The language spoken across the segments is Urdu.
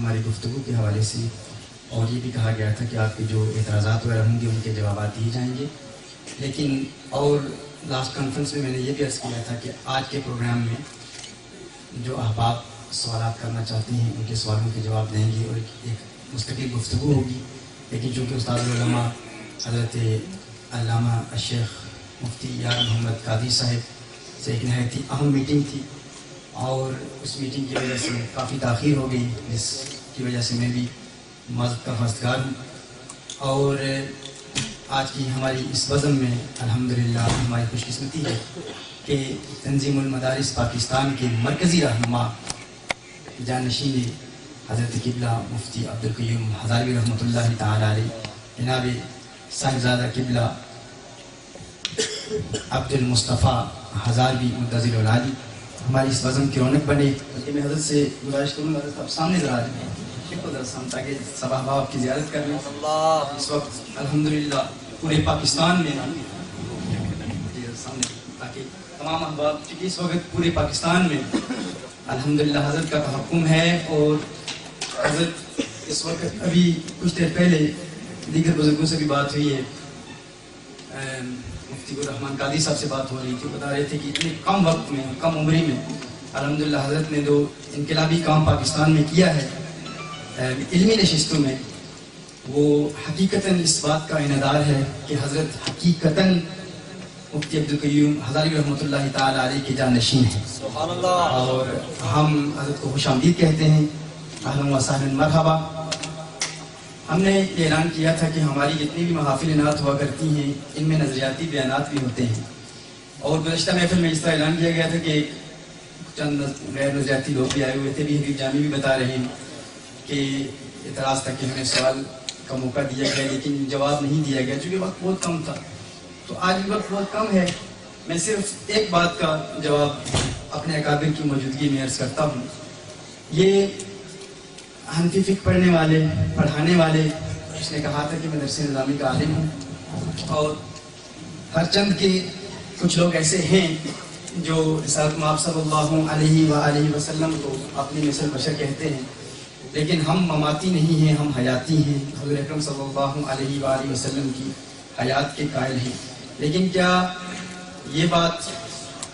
ہماری گفتگو کے حوالے سے، اور یہ بھی کہا گیا تھا کہ آپ کے جو اعتراضات وغیرہ ہوں گے ان کے جوابات دیے جائیں گے. لیکن اور لاسٹ کانفرنس میں میں نے یہ بھی عرض کیا تھا کہ آج کے پروگرام میں جو احباب سوالات کرنا چاہتے ہیں ان کے سوالوں کے جواب دیں گے اور ایک مستقل گفتگو ہوگی. لیکن چونکہ استاد العلماء حضرت علامہ الشیخ مفتی یار محمد قادری صاحب سے ایک نہایت ہی اہم میٹنگ تھی اور اس میٹنگ کی وجہ سے کافی تاخیر ہو گئی، جس کی وجہ سے میں بھی معذرت کا خواستگار ہوں. اور آج کی ہماری اس بزم میں الحمدللہ ہماری خوش قسمتی ہے کہ تنظیم المدارس پاکستان کے مرکزی رہنما جانشین حضرت قبلہ مفتی عبدالقیوم ہزاروی رحمۃ اللہ تعالی علیہ، جناب صاحبزادہ قبلہ عبدالمصطفیٰ ہزاروی منتظر العالی ہماری اس بزم کی رونق بنے. بلکہ میں حضرت سے گزارش کروں گا حضرت آپ سامنے ذرا آ جائیں تاکہ سب احباب آپ کی زیارت کر لیں. اس وقت الحمدللہ پورے پاکستان میں تاکہ تمام احباب، چونکہ اس وقت پورے پاکستان میں الحمدللہ حضرت کا تحکم ہے. اور حضرت اس وقت ابھی کچھ دیر پہلے دیگر بزرگوں سے بھی بات ہوئی ہے، مفتی الرحمن قادری صاحب سے بات ہو رہی تھی، بتا رہے تھے کہ اتنے کم وقت میں، کم عمری میں الحمدللہ حضرت نے جو انقلابی کام پاکستان میں کیا ہے علمی نشستوں میں، وہ حقیقتاً اس بات کا انعدار ہے کہ حضرت حقیقتاً مفتی عبدالقیوم ہزاروی رحمۃ اللہ تعالی علیہ کے جانشین ہیں. سبحان اللہ. اور ہم حضرت کو خوش آمدید کہتے ہیں، اہلا و سہلا مرحبا. ہم نے یہ اعلان کیا تھا کہ ہماری جتنی بھی محافل انعقاد ہوا کرتی ہیں ان میں نظریاتی بیانات بھی ہوتے ہیں، اور گزشتہ محفل میں اس طرح اعلان کیا گیا تھا کہ چند غیر نظریاتی لوگ بھی آئے ہوئے تھے. بھی حبیب جامی بھی بتا رہے ہیں کہ اعتراض تک کہ ہمیں سوال کا موقع دیا گیا لیکن جواب نہیں دیا گیا چونکہ وقت بہت کم تھا. تو آج بھی وقت بہت کم ہے. میں صرف ایک بات کا جواب اپنے اکابر کی موجودگی میں عرض کرتا ہوں. یہ حنفی فقہ پڑھنے والے، پڑھانے والے، اس نے کہا تھا کہ میں درس نظامی کا عالم ہوں، اور ہر چند کے کچھ لوگ ایسے ہیں جو رسالت مآب صلی اللہ علیہ وآلہ وسلم کو اپنی مثل بشر کہتے ہیں، لیکن ہم مماتی نہیں ہیں، ہم حیاتی ہیں. حضور اکرم صلی اللہ علیہ وآلہ وسلم کی حیات کے قائل ہیں. لیکن کیا یہ بات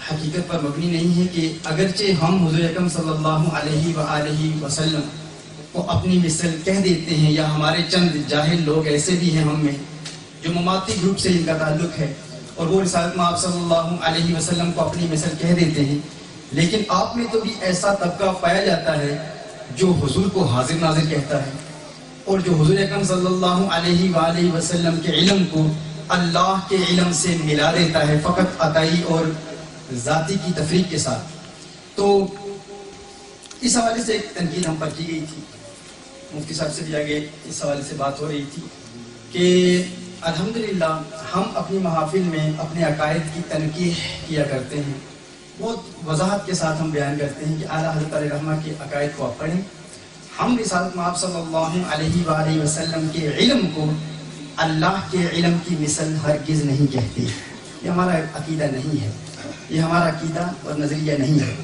حقیقت پر مبنی نہیں ہے کہ اگرچہ ہم حضور اکرم صلی اللہ علیہ وآلہ وسلم کو اپنی مثل کہہ دیتے ہیں، یا ہمارے چند جاہل لوگ ایسے بھی ہیں ہم میں جو مماتی گروپ سے ان کا تعلق ہے اور وہ رسالت مآب صلی اللہ علیہ وسلم کو اپنی مثل کہہ دیتے ہیں، لیکن آپ میں تو بھی ایسا طبقہ پایا جاتا ہے جو حضور کو حاضر ناظر کہتا ہے اور جو حضور اکرم صلی اللہ علیہ وآلہ وسلم کے علم کو اللہ کے علم سے ملا دیتا ہے فقط عطائی اور ذاتی کی تفریق کے ساتھ. تو اس حوالے سے ایک تنقید ہم پر کی گئی تھی، مفتی صاحب سے بھی آگے اس حوالے سے بات ہو رہی تھی کہ الحمدللہ ہم اپنی محافل میں اپنے عقائد کی تنقیح کیا کرتے ہیں، بہت وضاحت کے ساتھ ہم بیان کرتے ہیں کہ اعلیٰ حضرت علیہ رحمہ کے عقائد کو آپ پڑھیں. ہم رسالت مآب صلی اللہ علیہ وآلہ وسلم کے علم کو اللہ کے علم کی مثل ہرگز نہیں کہتے. یہ ہمارا عقیدہ نہیں ہے، یہ ہمارا عقیدہ اور نظریہ نہیں ہے.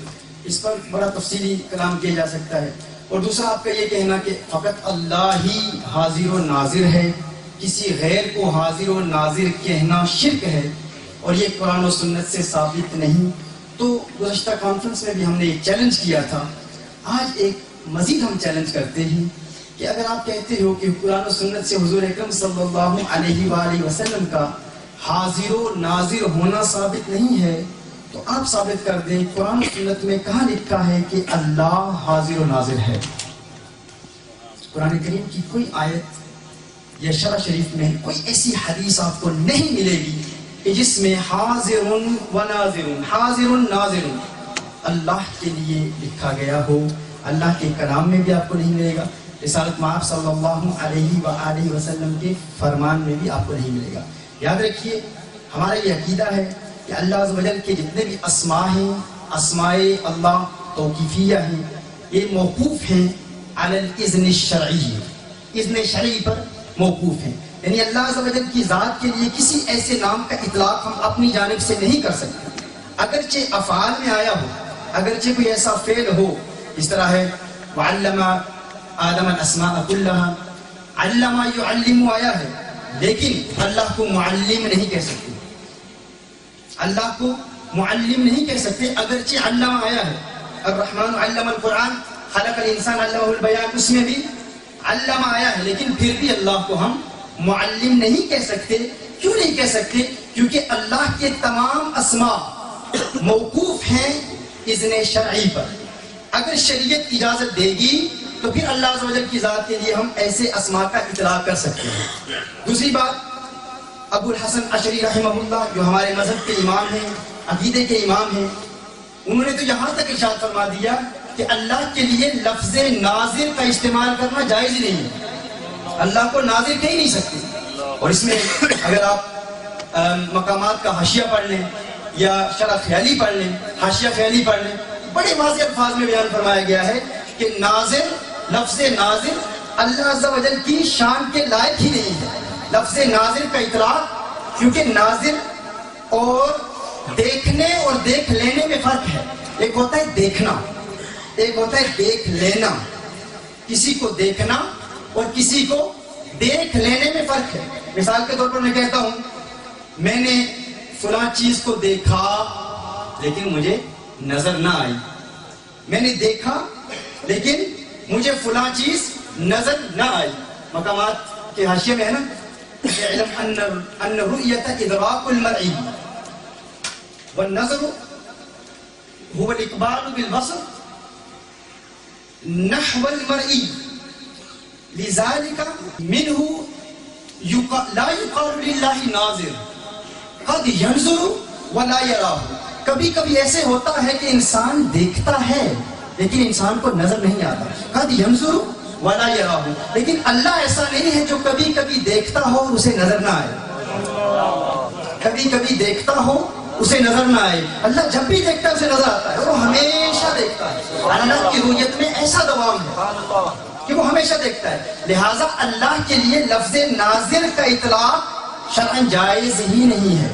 اس پر بڑا تفصیلی کلام کیا جا سکتا ہے. اور دوسرا آپ کا یہ کہنا کہ فقط اللہ ہی حاضر و ناظر ہے، کسی غیر کو حاضر و ناظر کہنا شرک ہے اور یہ قرآن و سنت سے ثابت نہیں. تو گزشتہ کانفرنس میں بھی ہم نے ایک چیلنج کیا تھا. آج ایک مزید ہم چیلنج کرتے ہیں کہ اگر آپ کہتے ہو کہ قرآن و سنت سے حضور اکرم صلی اللہ علیہ وآلہ وسلم کا حاضر و ناظر ہونا ثابت نہیں ہے تو آپ ثابت کر دیں قرآن و سنت میں کہاں لکھا ہے کہ اللہ حاضر و ناظر ہے. قرآن کریم کی کوئی آیت یا شرع شریف میں کوئی ایسی حدیث آپ کو نہیں ملے گی کہ جس میں حاضر و ناظر، حاضر ناظر اللہ کے لیے لکھا گیا ہو. اللہ کے کلام میں بھی آپ کو نہیں ملے گا، رسالت مآب صلی اللہ علیہ وآلہ وسلم کے فرمان میں بھی آپ کو نہیں ملے گا. یاد رکھیے ہمارا یہ عقیدہ ہے کہ اللہ عز و جل کے جتنے بھی اسماء ہیں، اسماء اللہ توقیفیہ ہیں، یہ موقوف ہیں علی الاذن الشرعی، اذن شرعی پر موقوف ہیں. یعنی اللہ عز و جل کی ذات کے لیے کسی ایسے نام کا اطلاق ہم اپنی جانب سے نہیں کر سکتے. اگرچہ افعال میں آیا ہو، اگرچہ کوئی ایسا فعل ہو، اس طرح ہے وعلم آدم الاسماء كلها. علم يعلم آیا ہے لیکن اللہ کو معلم نہیں کہہ سکتے. اللہ کو معلم نہیں کہہ سکتے اگرچہ علم آیا ہے. الرحمن علم القرآن خلق الانسان علمہ البیان, اس میں بھی علم آیا ہے, لیکن پھر بھی اللہ کو ہم معلم نہیں کہہ سکتے. کیوں نہیں کہہ سکتے؟ کیونکہ اللہ کے تمام اسماء موقوف ہیں اذن شرعی پر. اگر شریعت اجازت دے گی تو پھر اللہ عز و جل کی ذات کے لیے ہم ایسے اسماء کا اطلاق کر سکتے ہیں. دوسری بات, ابو الحسن اشعری رحمہ اللہ جو ہمارے مذہب کے امام ہیں, عقیدے کے امام ہیں, انہوں نے تو یہاں تک ارشاد فرما دیا کہ اللہ کے لیے لفظ ناظر کا استعمال کرنا جائز ہی نہیں ہے. اللہ کو ناظر کہہ ہی نہیں سکتے. اور اس میں اگر آپ مقامات کا حاشیہ پڑھ لیں یا شرح خیالی پڑھ لیں, حاشیہ خیالی پڑھ لیں, بڑے واضح الفاظ میں بیان فرمایا گیا ہے کہ ناظر, لفظ ناظر اللہ عز و جل کی شان کے لائق ہی نہیں ہے. لفظ ناظر کا اطلاق, کیونکہ ناظر اور دیکھنے اور دیکھ لینے میں فرق ہے. ایک ہوتا ہے دیکھنا, ایک ہوتا ہے دیکھ لینا. کسی کو دیکھنا اور کسی کو دیکھ لینے میں فرق ہے. مثال کے طور پر میں کہتا ہوں میں نے فلاں چیز کو دیکھا لیکن مجھے نظر نہ آئی. میں نے دیکھا لیکن مجھے فلاں چیز نظر نہ آئی. مقامات کے حاشیے میں ہے نا, اعلم ان الرؤیۃ ادراک المرئی والنظر هو الاقبال بالبصر نحو المرئی لذلك منه لا يقال لله ناظر قد ينظر ولا يراه. کبھی کبھی ایسے ہوتا ہے کہ انسان دیکھتا ہے لیکن انسان کو نظر نہیں آتا. قد ينظر ولا يراه, لیکن اللہ ایسا نہیں ہے جو کبھی کبھی دیکھتا ہو اور اسے نظر نہ آئے. کبھی کبھی دیکھتا ہو اسے نظر نہ آئے. اللہ جب بھی دیکھتا ہے اسے نظر آتا ہے, وہ ہمیشہ دیکھتا ہے. اللہ کی رؤیت میں ایسا دوام ہے کہ وہ ہمیشہ دیکھتا ہے. لہٰذا اللہ کے لیے لفظ ناظر کا اطلاق شرعاً جائز ہی نہیں ہے.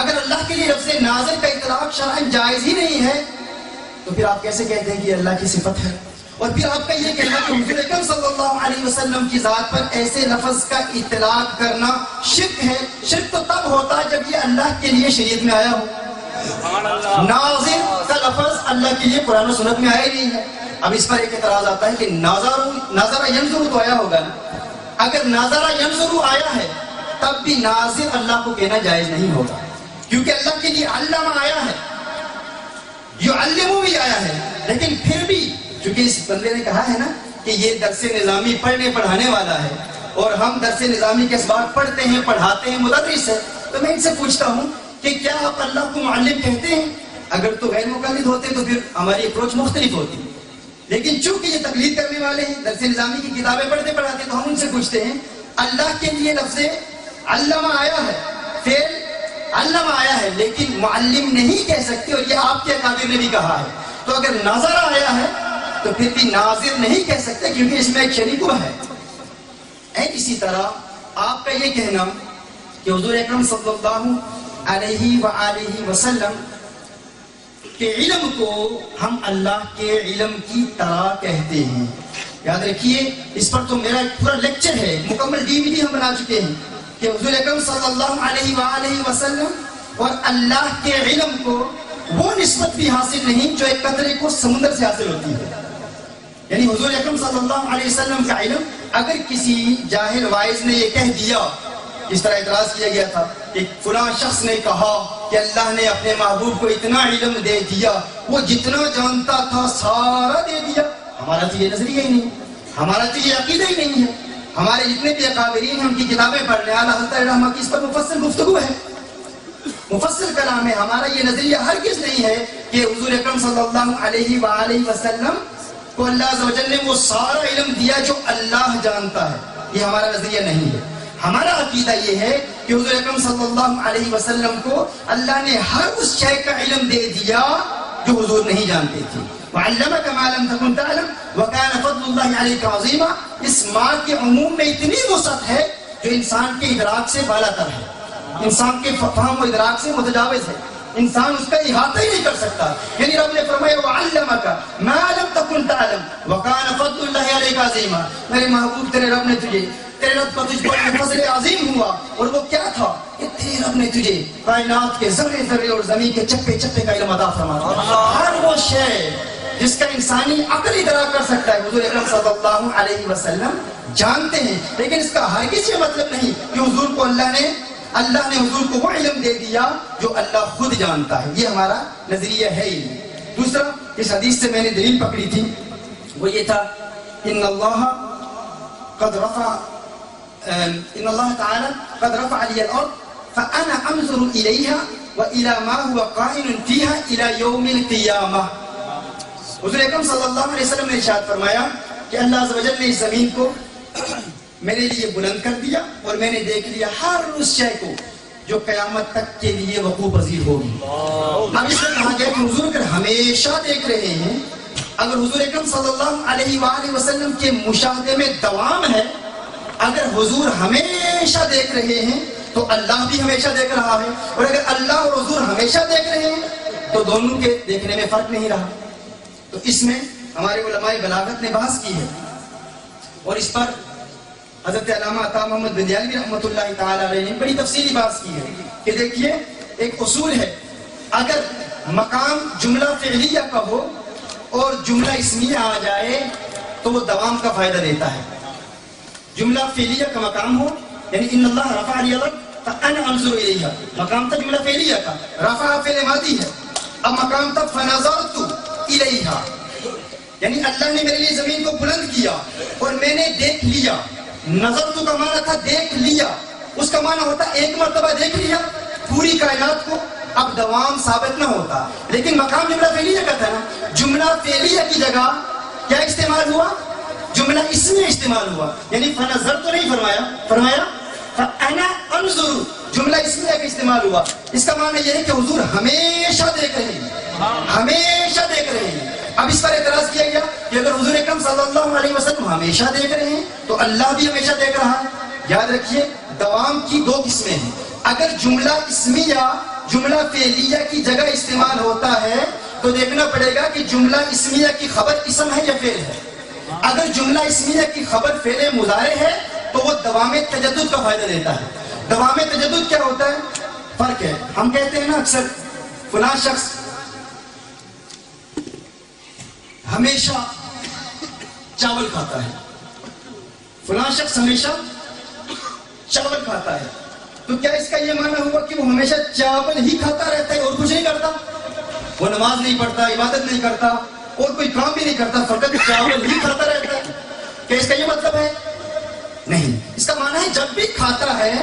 اگر اللہ کے لیے لفظ ناظر کا اطلاق شرعاً جائز ہی نہیں ہے تو پھر آپ کیسے کہتے ہیں کہ یہ اللہ کی صفت ہے؟ اور پھر آپ کا یہ کہنا کہ حضور اکرم صلی اللہ علیہ وسلم کی ذات پر ایسے لفظ کا اطلاق کرنا شرک ہے. شرک تو تب ہوتا ہے جب یہ اللہ کے لیے شریعت میں آیا ہو. ناظر کا لفظ اللہ کے لیے قرآن و سنت میں آیا ہی نہیں ہے. اب اس پر ایک اعتراض آتا ہے کہ ناظر ینظر تو آیا ہوگا نا. اگر ناظر ینظر آیا ہے تب بھی ناظر اللہ کو کہنا جائز نہیں ہوگا, کیونکہ اللہ کے لیے علم آیا ہے, یعلم بھی آیا ہے. لیکن پھر بھی چونکہ اس بندے نے کہا ہے نا کہ یہ درس نظامی پڑھنے پڑھانے والا ہے اور ہم درس نظامی کے اسباق پڑھتے ہیں, پڑھاتے ہیں, مدرس ہے, تو میں ان سے پوچھتا ہوں کہ کیا آپ اللہ کو معلم کہتے ہیں؟ اگر تو غیر مقلد ہوتے تو پھر ہماری اپروچ مختلف ہوتی. لیکن چونکہ یہ تقلید کرنے والے ہیں, درس نظامی کی کتابیں پڑھتے پڑھاتے, تو ہم ان سے پوچھتے ہیں اللہ کے لیے لفظ علم آیا ہے, فعل علم آیا ہے, لیکن معلم نہیں کہہ سکتے, اور یہ آپ کے اکابر نے بھی کہا ہے. تو اگر نظر آیا ہے تو پھر بھی ناظر نہیں کہہ سکتے کیونکہ اس میں ایک شریک ہے. اسی طرح آپ کا یہ کہنا کہ حضور اکرم صلی اللہ علیہ وآلہ وسلم کہ علم کو ہم اللہ کے علم کی طرح کہتے ہیں. یاد رکھیے اس پر تو میرا ایک پورا لیکچر ہے, مکمل DVD ہم بنا چکے ہیں کہ حضور اکرم صلی اللہ علیہ وآلہ وسلم اور اللہ کے علم کو وہ نسبت بھی حاصل نہیں جو ایک قطرے کو سمندر سے حاصل ہوتی ہے. یعنی حضور اکرم صلی اللہ علیہ وسلم کا علم اگر کسی جاہل وائز نے یہ کہہ دیا, اس طرح اعتراض کیا گیا تھا کہ فلاں شخص نے کہا کہ اللہ نے اپنے محبوب کو اتنا علم دے دیا, وہ جتنا جانتا تھا سارا دے دیا. ہمارا تو یہ نظریہ ہی نہیں, ہمارا تو یہ عقیدہ ہی نہیں ہے. ہمارے جتنے بھی اکابرین ہیں ان کی کتابیں پڑھنے اعلیٰ حضرت رحمہ کی اس پر مفصل گفتگو ہے, مفصل کلام ہے. ہمارا یہ نظریہ ہرگز نہیں ہے کہ حضور اکرم صلی اللہ علیہ وآلہ وسلم کو اللہ عز و جل نے وہ سارا علم دیا جو اللہ جانتا ہے. یہ ہمارا نظریہ نہیں ہے. ہمارا عقیدہ یہ ہے کہ حضور اکرم صلی اللہ علیہ وسلم کو اللہ نے ہر اس شے کا علم دے دیا جو حضور نہیں جانتے تھے. وَعَلَّمَكَ مَا لَمْ تَكُنْ تَعْلَمْ وَكَانَ فَضْلُ اللَّهِ عَلَيْكَ عَظِيمًا. اس ماں کے عموم میں اتنی وسعت ہے جو انسان کے ادراک سے بالا تر ہے, انسان کے فہم و ادراک سے متجاوز ہے. انسان اس کا احاطہ ہی نہیں کر سکتا. یعنی رب نے فرمایا وَعَلَّمَكَ مَا لَمْ تَكُنْ تَعْلَمْ وَكَانَ فَضْلُ اللَّهِ عَلَيْكَ عَظِيمًا. میرے محبوب تیرے رب نے تجھے، تیرے رب کا تجھ پر فضل عظیم ہوا، اور وہ کیا تھا کہ تیرے رب نے تجھے کائنات کے ذرے ذرے اور زمین کے چپے چپے کا علم عطا فرمایا. ہر وہ شے جس کا انسانی عقل ادراک کر سکتا ہے حضور اکرم صلی اللہ علیہ وسلم جانتے ہیں، لیکن اس کا ہرگز یہ مطلب نہیں کہ حضور کو اللہ نے حضور کو وہ علم دے دیا جو اللہ خود جانتا ہے. یہ ہمارا نظریہ ہے ہی نہیں. دوسرا، اس حدیث سے میں نے دلیل پکڑی تھی، وہ یہ تھا ان اللہ تعالی قد رفع علی الارض فانا انظر الیہا والى ما هو قائم فیہا الى یوم القیامہ. حضور اکرم صلی اللہ علیہ وسلم نے ارشاد فرمایا کہ اللہ عز و جل نے اس زمین کو میرے لیے بلند کر دیا، اور میں نے دیکھ لیا ہر اس شے کو جو قیامت تک کے لیے وقوع پذیر ہوگی. اب اس میں کہا گیا کہ حضور اگر ہمیشہ دیکھ رہے ہیں، اگر حضور اکرم صلی اللہ علیہ وآلہ وسلم کے مشاہدے میں دوام ہے، اگر حضور ہمیشہ دیکھ رہے ہیں تو اللہ بھی ہمیشہ دیکھ رہا ہے، اور اگر اللہ اور حضور ہمیشہ دیکھ رہے ہیں تو دونوں کے دیکھنے میں فرق نہیں رہا. تو اس میں ہمارے علماء بلاغت نے بحث کی ہے، اور اس پر حضرت علامہ عطا محمد بندیالوی رحمۃ اللہ تعالی علیہ نے بڑی تفصیلی بحث کی ہے کہ دیکھیے ایک اصول ہے، اگر مقام جملہ فعلیہ کا ہو اور جملہ اسمیہ آ جائے تو وہ دوام کا فائدہ دیتا ہے. جملہ فعلیہ کا مقام ہو، یعنی ان اللہ رفع علی الارض فانا انظر الیہا، مقام تھا جملہ فعلیہ کا، رفع فعل ماضی ہے. اب مقام تھا فنظرت الیہا، یعنی اللہ نے میرے لیے زمین کو بلند کیا اور میں نے دیکھ لیا. نظرت کا معنی تھا دیکھ لیا، اس کا معنی ہوتا ایک مرتبہ دیکھ لیا پوری کائنات کو. اب دوام ثابت نہ ہوتا، لیکن مقام جملہ فعلیہ کا تھا نا. جملہ فعلیہ کی جگہ کیا استعمال ہوا؟ جملہ اسمیہ استعمال ہوا، یعنی فنظر تو نہیں فرمایا فانا انظر، جملہ اسمیہ کا استعمال ہوا. اس کا معنی یہ ہے کہ حضور ہمیشہ دیکھ رہے ہیں، ہمیشہ دیکھ رہے ہیں. اب اس پر اعتراض کیا گیا کہ اگر حضور اکرم صلی اللہ علیہ وسلم ہمیشہ دیکھ رہے ہیں تو اللہ بھی ہمیشہ دیکھ رہا ہے. یاد رکھیے دوام کی دو قسمیں ہیں. اگر جملہ اسمیہ جملہ فعلیہ کی جگہ استعمال ہوتا ہے تو دیکھنا پڑے گا کہ جملہ اسمیہ کی خبر اسم ہے یا فعل ہے. اگر جملہ اسمیہ کی خبر فعل مضارع ہے تو وہ دوام تجدد کا فائدہ دیتا ہے. دوام تجدد کیا ہوتا ہے؟ فرق ہے. ہم کہتے ہیں نا اکثر فلاں شخص ہمیشہ چاول کھاتا ہے، فلاں شخص ہمیشہ چاول کھاتا ہے. تو کیا اس کا یہ معنی ہوا کہ وہ ہمیشہ چاول ہی کھاتا رہتا ہے اور کچھ نہیں کرتا؟ وہ نماز نہیں پڑھتا، عبادت نہیں کرتا، اور کوئی کام بھی نہیں کرتا، فقط چاول ہی کھاتا رہتا ہے. کیا اس کا یہ مطلب ہے؟ نہیں. اس کا معنی ہے جب بھی کھاتا ہے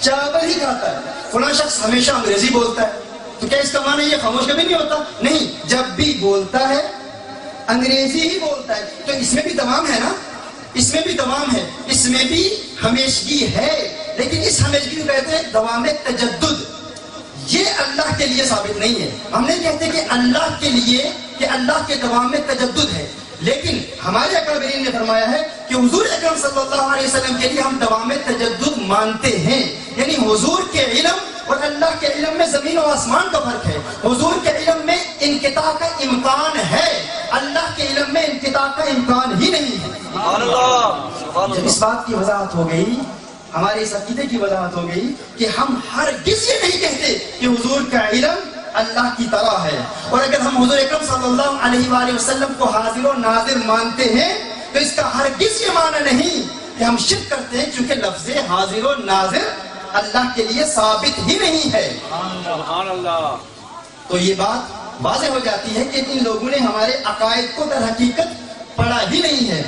چاول ہی کھاتا ہے. فلاں شخص ہمیشہ انگریزی بولتا ہے، تو کیا اس کا معنی یہ خاموش کبھی نہیں ہوتا؟ نہیں، جب بھی بولتا ہے انگریزی ہی بولتا ہے. تو اس میں بھی دوام ہے نا، اس میں بھی دوام ہے، اس میں بھی ہمیشگی ہے. لیکن اس ہمیشگی کو کہتے ہیں دوام تجدد. یہ اللہ کے لیے ثابت نہیں ہے. ہم نہیں کہتے کہ اللہ کے لیے کہ اللہ کے دوام میں تجدد ہے، لیکن ہمارے اکابرین نے فرمایا ہے کہ حضور اکرم صلی اللہ علیہ وسلم کے لیے ہم دوام تجدد مانتے ہیں. یعنی حضور کے علم اور اللہ کے علم میں زمین و آسمان کا فرق ہے. حضور کے علم میں انقطاع کا امکان ہے، اللہ کے علم میں انقطاع کا امکان ہی نہیں ہے. جب اس بات کی وضاحت ہو گئی، ہمارے اس عقیدے کی وضاحت ہو گئی کہ ہم ہرگز یہ نہیں کہتے کہ حضور کا علم اللہ کی طرح ہے. اور اگر ہم حضور اکرم صلی اللہ علیہ وآلہ وسلم کو حاضر و ناظر مانتے ہیں تو اس کا ہرگز یہ معنی نہیں کہ ہم شرک کرتے ہیں، کیونکہ لفظ حاضر و ناظر اللہ کے لیے ثابت ہی نہیں ہے. سبحان اللہ. تو یہ بات واضح ہو جاتی ہے کہ ان لوگوں نے ہمارے عقائد کو در حقیقت پڑھا ہی نہیں ہے.